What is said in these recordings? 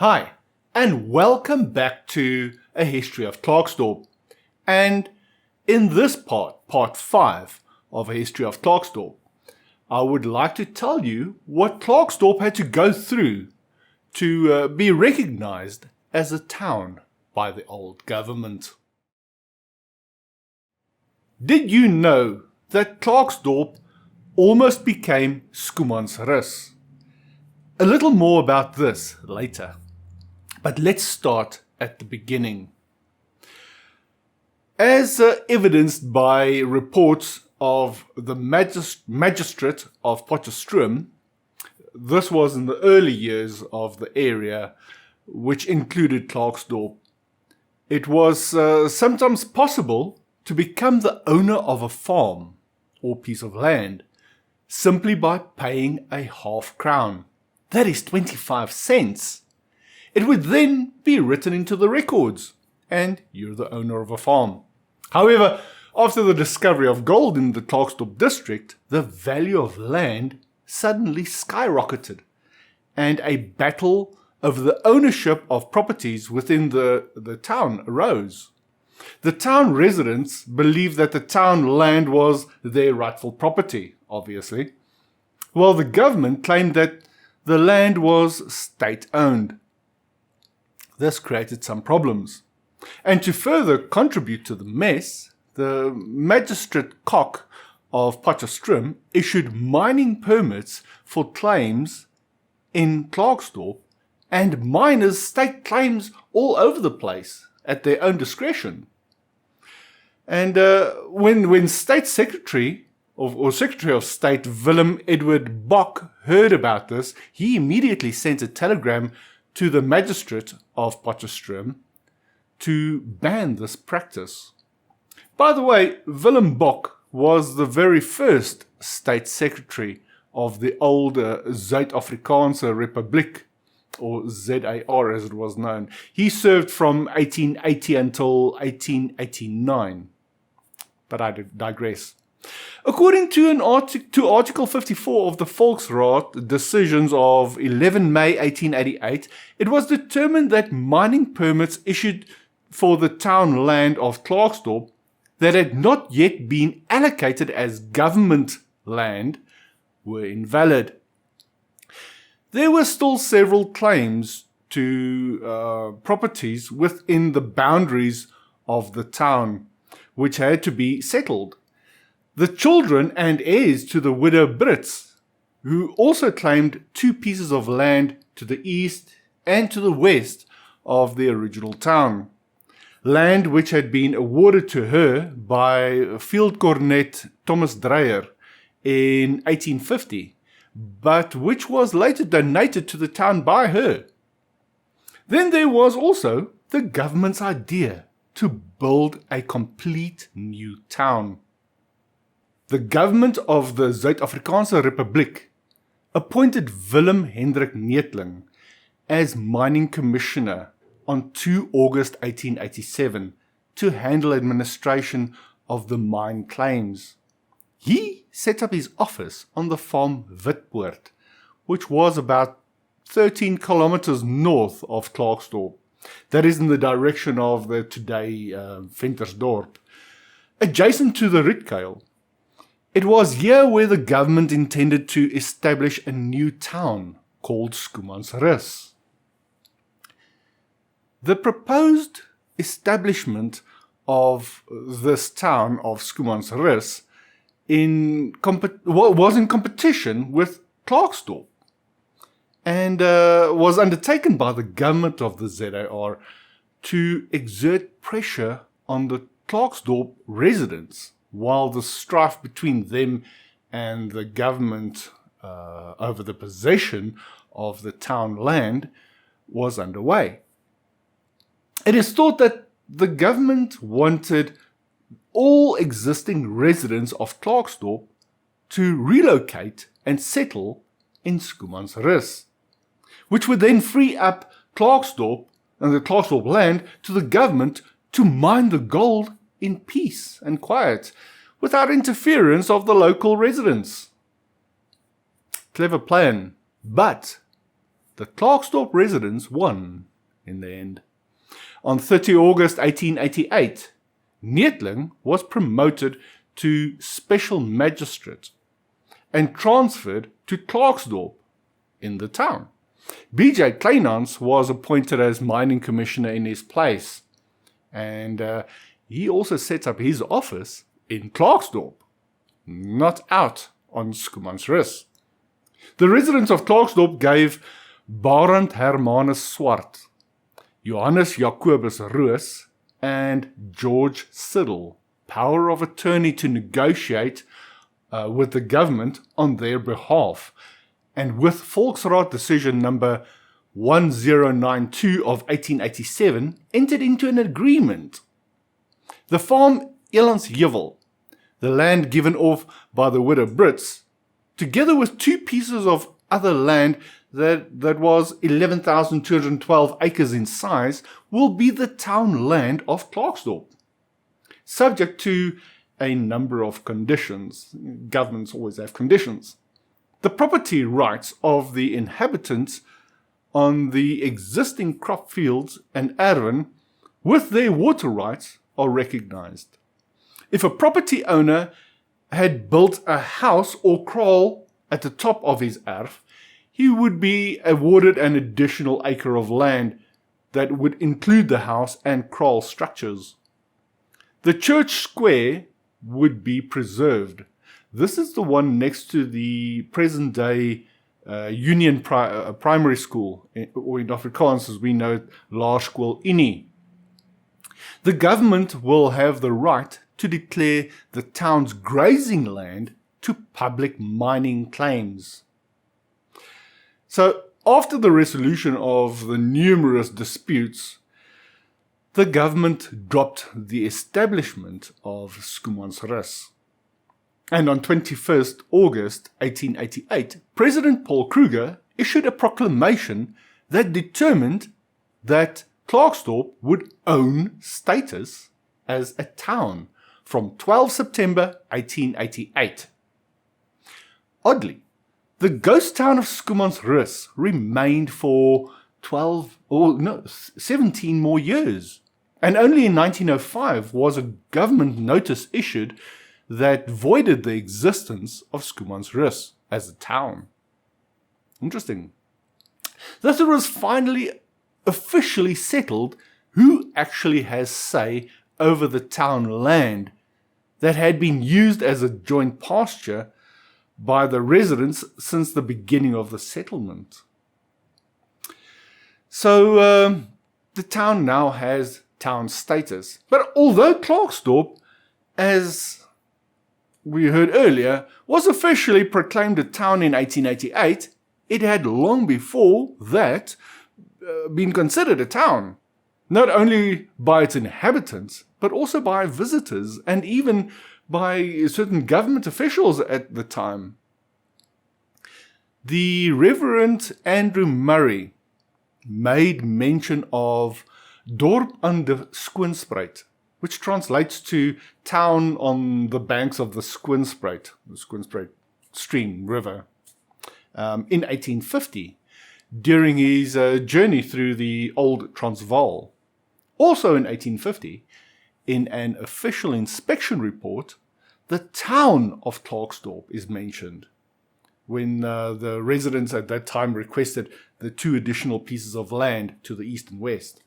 Hi, and welcome back to A History of Klerksdorp. And in this part 5 of A History of Klerksdorp, I would like to tell you what Klerksdorp had to go through to be recognized as a town by the old government. Did you know that Klerksdorp almost became Schoemansrus? A little more about this later. But let's start at the beginning. As evidenced by reports of the magistrate of Potchefstroom, this was in the early years of the area, which included Klerksdorp. It was sometimes possible to become the owner of a farm or piece of land simply by paying a half-crown. That is 25 cents. It would then be written into the records, and you're the owner of a farm. However, after the discovery of gold in the Klerksdorp district, the value of land suddenly skyrocketed, and a battle over the ownership of properties within the town arose. The town residents believed that the town land was their rightful property, obviously, while the government claimed that the land was state-owned. This created some problems. And to further contribute to the mess, the magistrate Kok of Potchefstroom issued mining permits for claims in Klerksdorp, and miners staked claims all over the place at their own discretion. And when State Secretary or Secretary of State Willem Edward Bok heard about this, he immediately sent a telegram to the magistrate of Potchefstroom to ban this practice. By the way, Willem Bok was the very first state secretary of the old Zuid-Afrikaanse Republiek, or ZAR as it was known. He served from 1880 until 1889. But I digress. According to Article 54 of the Volksraad decisions of 11 May 1888, it was determined that mining permits issued for the town land of Klerksdorp that had not yet been allocated as government land were invalid. There were still several claims to properties within the boundaries of the town, which had to be settled. The children and heirs to the widow Brits, who also claimed 2 pieces of land to the east and to the west of the original town. Land which had been awarded to her by Field Cornet Thomas Dreyer in 1850, but which was later donated to the town by her. Then there was also the government's idea to build a complete new town. The government of the Zuid-Afrikaanse Republiek appointed Willem Hendrik Neethling as mining commissioner on 2 August 1887 to handle administration of the mine claims. He set up his office on the farm Witpoort, which was about 13 kilometers north of Klerksdorp. That is in the direction of the today Ventersdorp, adjacent to the Ritkale. It was here where the government intended to establish a new town called Schoemansrus. The proposed establishment of this town of Schoemansrus was in competition with Klerksdorp and was undertaken by the government of the ZAR to exert pressure on the Klerksdorp residents, while the strife between them and the government over the possession of the town land was underway. It is thought that the government wanted all existing residents of Klerksdorp to relocate and settle in Schoemansrus, which would then free up Klerksdorp and the Klerksdorp land to the government to mine the gold in peace and quiet, without interference of the local residents. Clever plan, but the Klerksdorp residents won in the end. On 30 August 1888, Neethling was promoted to special magistrate and transferred to Klerksdorp in the town. B.J. Kleinans was appointed as mining commissioner in his place, and he also set up his office in Klerksdorp, not out on Schoemansrus. The residents of Klerksdorp gave Barend Hermanus Swart, Johannes Jacobus Roos, and George Siddle power of attorney to negotiate with the government on their behalf, and with Volksraad decision number 1092 of 1887 entered into an agreement. The farm Elandsheuvel, the land given off by the widow Brits, together with 2 pieces of other land that was 11,212 acres in size, will be the town land of Klerksdorp, subject to a number of conditions. Governments always have conditions. The property rights of the inhabitants on the existing crop fields and erven with their water rights are recognized. If a property owner had built a house or kraal at the top of his erf, he would be awarded an additional acre of land that would include the house and kraal structures. The church square would be preserved. This is the one next to the present-day Union Primary School, or in Afrikaans as we know it, Laerskool Unie. The government will have the right to declare the town's grazing land to public mining claims. So, after the resolution of the numerous disputes, the government dropped the establishment of Schoemansrus. And on 21st August 1888, President Paul Kruger issued a proclamation that determined that Klerksdorp would own status as a town from 12 September 1888. Oddly, the ghost town of Schoemansrus remained for 17 more years, and only in 1905 was a government notice issued that voided the existence of Schoemansrus as a town. Interesting. Thus it was finally officially settled who actually has say over the town land that had been used as a joint pasture by the residents since the beginning of the settlement. So the town now has town status. But although Klerksdorp, as we heard earlier, was officially proclaimed a town in 1888, it had long before that been considered a town, not only by its inhabitants, but also by visitors and even by certain government officials at the time. The Reverend Andrew Murray made mention of Dorp aan de Schoenspruit, which translates to town on the banks of the Schoenspruit stream, river, in 1850, during his journey through the old Transvaal. Also in 1850, in an official inspection report, the town of Klerksdorp is mentioned, when the residents at that time requested the 2 additional pieces of land to the east and west.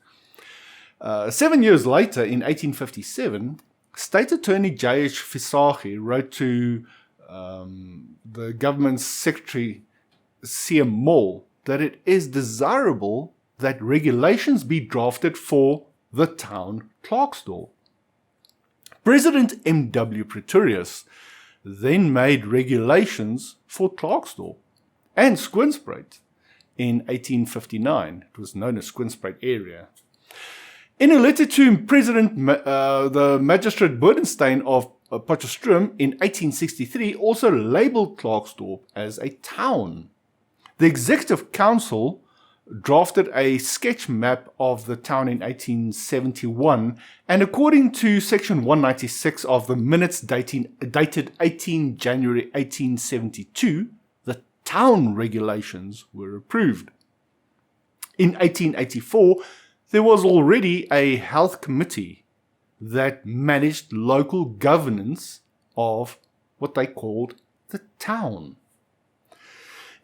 7 years later, in 1857, State Attorney J.H. Visagie wrote to the government's secretary, C.M. Moll, that it is desirable that regulations be drafted for the town Klerksdorp. President M.W. Pretorius then made regulations for Klerksdorp and Schoenspruit in 1859. It was known as Schoenspruit area. In a letter to President the Magistrate Bodenstein of Potchefstroom in 1863 also labeled Klerksdorp as a town. The Executive Council drafted a sketch map of the town in 1871, and according to section 196 of the minutes dated 18 January 1872, the town regulations were approved. In 1884, there was already a health committee that managed local governance of what they called the town.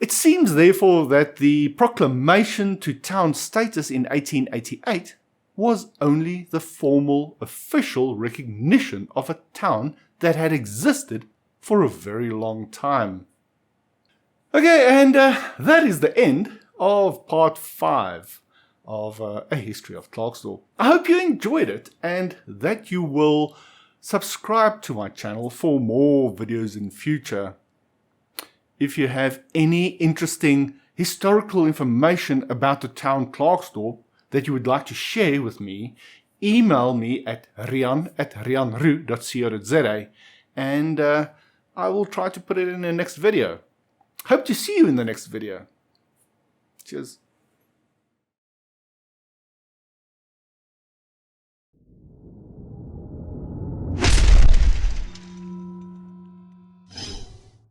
It seems therefore that the proclamation to town status in 1888 was only the formal official recognition of a town that had existed for a very long time. Okay, and that is the end of part 5 of A History of Klerksdorp. I hope you enjoyed it and that you will subscribe to my channel for more videos in future. If you have any interesting historical information about the town Klerksdorp that you would like to share with me, email me at rian@rianru.co.za and I will try to put it in the next video. Hope to see you in the next video. Cheers.